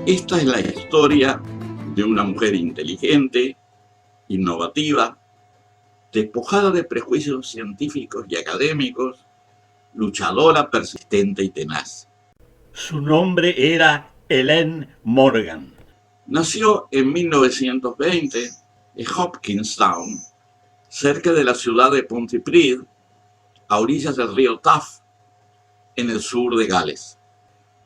Esta es la historia de una mujer inteligente, innovativa, despojada de prejuicios científicos y académicos, luchadora, persistente y tenaz. Su nombre era Helene Morgan. Nació en 1920 en Hopkinstown, cerca de la ciudad de Pontypridd, a orillas del río Taff, en el sur de Gales.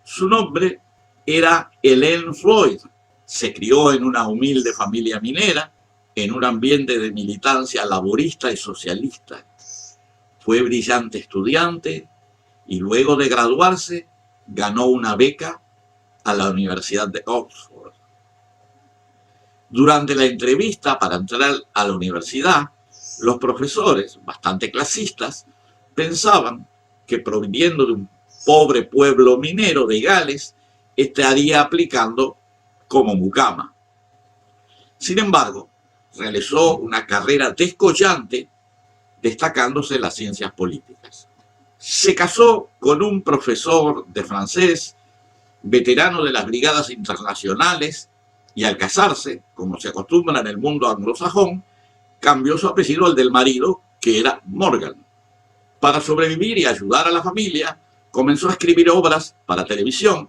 Su nombre era Helene Floyd. Se crió en una humilde familia minera, en un ambiente de militancia laborista y socialista. Fue brillante estudiante y luego de graduarse ganó una beca a la Universidad de Oxford. Durante la entrevista para entrar a la universidad, los profesores, bastante clasistas, pensaban que proviniendo de un pobre pueblo minero de Gales, estaría aplicando como mucama. Sin embargo, realizó una carrera descollante, destacándose en las ciencias políticas. Se casó con un profesor de francés, veterano de las brigadas internacionales, y al casarse, como se acostumbra en el mundo anglosajón, cambió su apellido al del marido, que era Morgan. Para sobrevivir y ayudar a la familia, comenzó a escribir obras para televisión,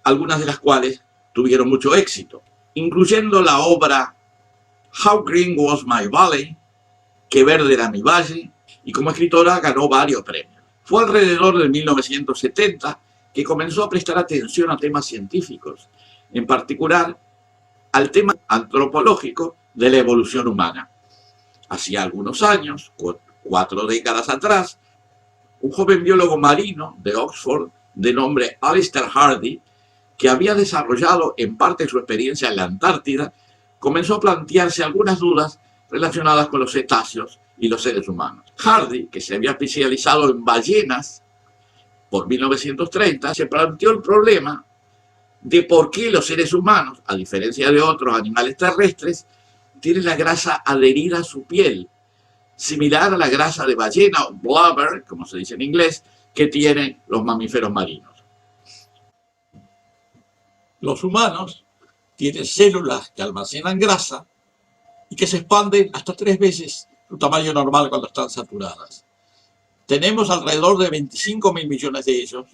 algunas de las cuales tuvieron mucho éxito, incluyendo la obra How Green Was My Valley, Qué verde era mi valle, y como escritora ganó varios premios. Fue alrededor de 1970 que comenzó a prestar atención a temas científicos, en particular al tema antropológico de la evolución humana. Hacía algunos años, 4 décadas atrás, un joven biólogo marino de Oxford, de nombre Alister Hardy, que había desarrollado en parte su experiencia en la Antártida, comenzó a plantearse algunas dudas relacionadas con los cetáceos y los seres humanos. Hardy, que se había especializado en ballenas por 1930, se planteó el problema de por qué los seres humanos, a diferencia de otros animales terrestres, tienen la grasa adherida a su piel, similar a la grasa de ballena o blubber, como se dice en inglés, que tienen los mamíferos marinos. Los humanos tienen células que almacenan grasa y que se expanden hasta 3 veces su tamaño normal cuando están saturadas. Tenemos alrededor de 25.000 millones de ellos,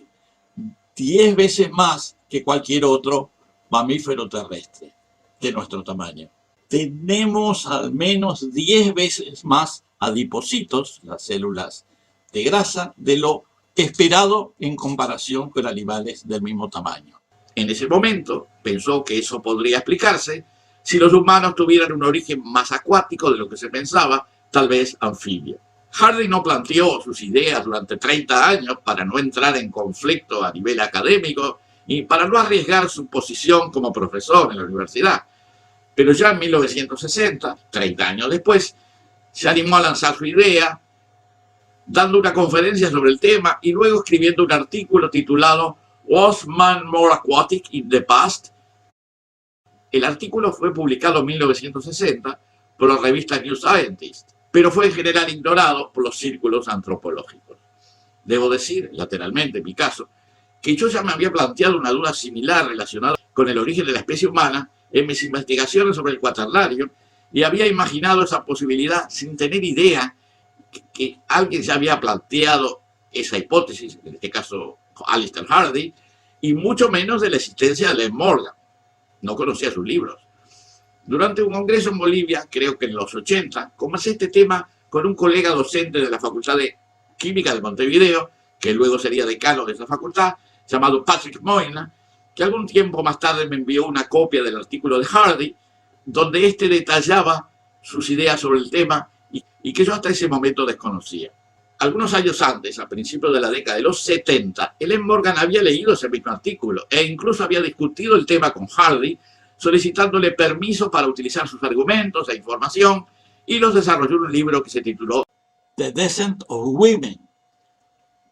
10 veces más que cualquier otro mamífero terrestre de nuestro tamaño. Tenemos al menos 10 veces más adipocitos, las células de grasa, de lo esperado en comparación con animales del mismo tamaño. En ese momento pensó que eso podría explicarse si los humanos tuvieran un origen más acuático de lo que se pensaba, tal vez anfibio. Hardy no planteó sus ideas durante 30 años para no entrar en conflicto a nivel académico y para no arriesgar su posición como profesor en la universidad. Pero ya en 1960, 30 años después, se animó a lanzar su idea, dando una conferencia sobre el tema y luego escribiendo un artículo titulado Was Man More Aquatic in the Past? El artículo fue publicado en 1960 por la revista New Scientist, pero fue en general ignorado por los círculos antropológicos. Debo decir, lateralmente en mi caso, que yo ya me había planteado una duda similar relacionada con el origen de la especie humana en mis investigaciones sobre el cuaternario y había imaginado esa posibilidad sin tener idea que alguien se había planteado esa hipótesis, en este caso Alister Hardy, y mucho menos de la existencia de Helene Morgan. No conocía sus libros. Durante un congreso en Bolivia, creo que en los 80, comencé este tema con un colega docente de la Facultad de Química de Montevideo, que luego sería decano de esa facultad, llamado Patrick Moyna, que algún tiempo más tarde me envió una copia del artículo de Hardy, donde éste detallaba sus ideas sobre el tema y que yo hasta ese momento desconocía. Algunos años antes, a principios de la década de los 70, Helene Morgan había leído ese mismo artículo e incluso había discutido el tema con Hardy, solicitándole permiso para utilizar sus argumentos e información, y los desarrolló en un libro que se tituló The Descent of Women,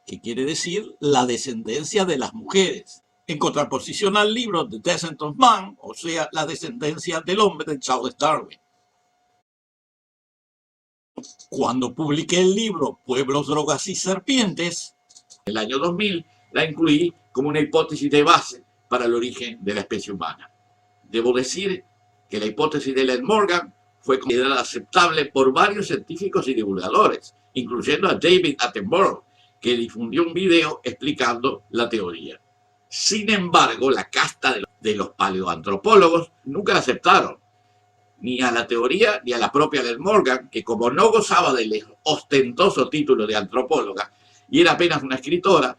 que quiere decir la descendencia de las mujeres. en contraposición al libro The Descent of Man, o sea, La descendencia del hombre de Charles Darwin. Cuando publiqué el libro Pueblos, Drogas y Serpientes, en el año 2000, la incluí como una hipótesis de base para el origen de la especie humana. Debo decir que la hipótesis de Ellen Morgan fue considerada aceptable por varios científicos y divulgadores, incluyendo a David Attenborough, que difundió un video explicando la teoría. Sin embargo, la casta de los paleoantropólogos nunca la aceptaron, ni a la teoría ni a la propia Ellen Morgan, que como no gozaba del ostentoso título de antropóloga y era apenas una escritora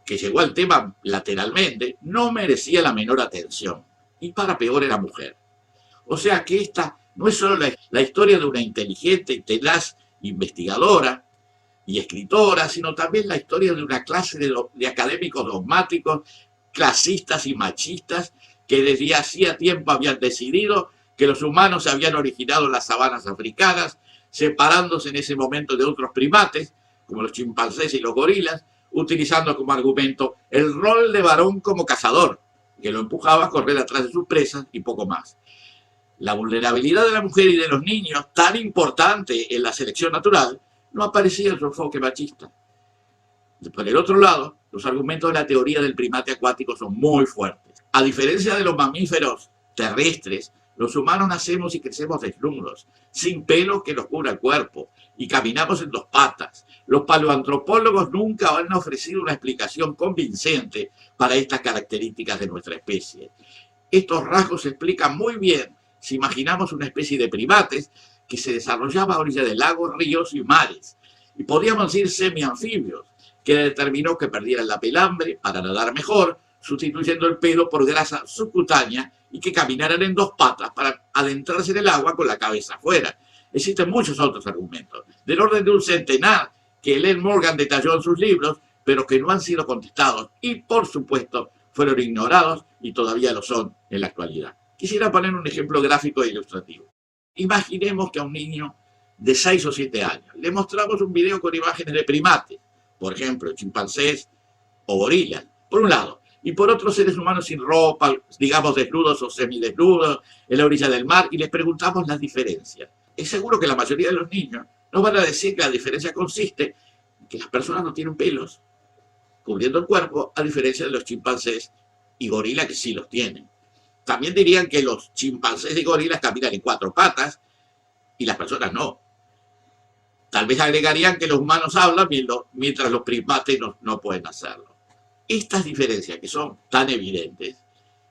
que llegó al tema lateralmente, no merecía la menor atención. Y para peor era mujer. O sea que esta no es solo la historia de una inteligente y tenaz investigadora y escritora, sino también la historia de una clase de académicos dogmáticos, clasistas y machistas, que desde hacía tiempo habían decidido que los humanos se habían originado en las sabanas africanas, separándose en ese momento de otros primates, como los chimpancés y los gorilas, utilizando como argumento el rol de varón como cazador, que lo empujaba a correr atrás de sus presas y poco más. La vulnerabilidad de la mujer y de los niños, tan importante en la selección natural, no aparecía en su enfoque machista. Por el otro lado, los argumentos de la teoría del primate acuático son muy fuertes. A diferencia de los mamíferos terrestres, los humanos nacemos y crecemos desnudos, sin pelo que nos cubra el cuerpo, y caminamos en dos patas. Los paleoantropólogos nunca han ofrecido una explicación convincente para estas características de nuestra especie. Estos rasgos se explican muy bien si imaginamos una especie de primates que se desarrollaba a orilla de lagos, ríos y mares, y podríamos decir semi-anfibios, que determinó que perdieran la pelambre para nadar mejor, sustituyendo el pelo por grasa subcutánea, y que caminaran en dos patas para adentrarse en el agua con la cabeza afuera. Existen muchos otros argumentos, del orden de un centenar, que Ellen Morgan detalló en sus libros, pero que no han sido contestados y, por supuesto, fueron ignorados y todavía lo son en la actualidad. Quisiera poner un ejemplo gráfico e ilustrativo. Imaginemos que a un niño de 6 o 7 años le mostramos un video con imágenes de primates, por ejemplo, chimpancés o gorilas, por un lado, y por otros seres humanos sin ropa, digamos desnudos o semidesnudos, en la orilla del mar, y les preguntamos las diferencias. Es seguro que la mayoría de los niños nos van a decir que la diferencia consiste en que las personas no tienen pelos cubriendo el cuerpo, a diferencia de los chimpancés y gorilas que sí los tienen. También dirían que los chimpancés y gorilas caminan en 4 patas y las personas no. Tal vez agregarían que los humanos hablan mientras los primates no pueden hacerlo. Estas diferencias, que son tan evidentes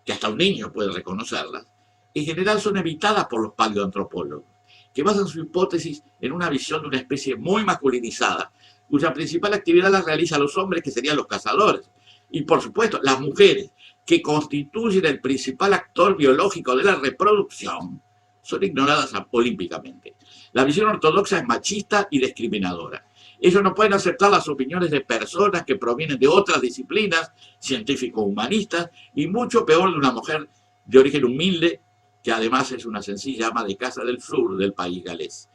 que hasta un niño puede reconocerlas, en general son evitadas por los paleoantropólogos, que basan su hipótesis en una visión de una especie muy masculinizada, cuya principal actividad la realizan los hombres, que serían los cazadores, y por supuesto las mujeres, que constituyen el principal actor biológico de la reproducción, son ignoradas olímpicamente. La visión ortodoxa es machista y discriminadora. Ellos no pueden aceptar las opiniones de personas que provienen de otras disciplinas, científico-humanistas, y mucho peor de una mujer de origen humilde, que además es una sencilla ama de casa del sur del país galés.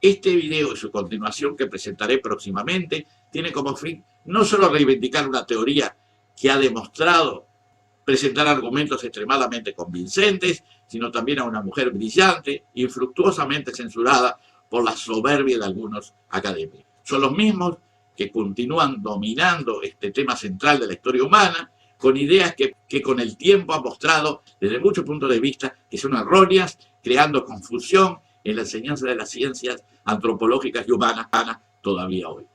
Este video y su continuación, que presentaré próximamente, tiene como fin no solo reivindicar una teoría que ha demostrado presentar argumentos extremadamente convincentes, sino también a una mujer brillante, infructuosamente censurada por la soberbia de algunos académicos. Son los mismos que continúan dominando este tema central de la historia humana, con ideas que con el tiempo han mostrado, desde muchos puntos de vista, que son erróneas, creando confusión en la enseñanza de las ciencias antropológicas y humanas todavía hoy.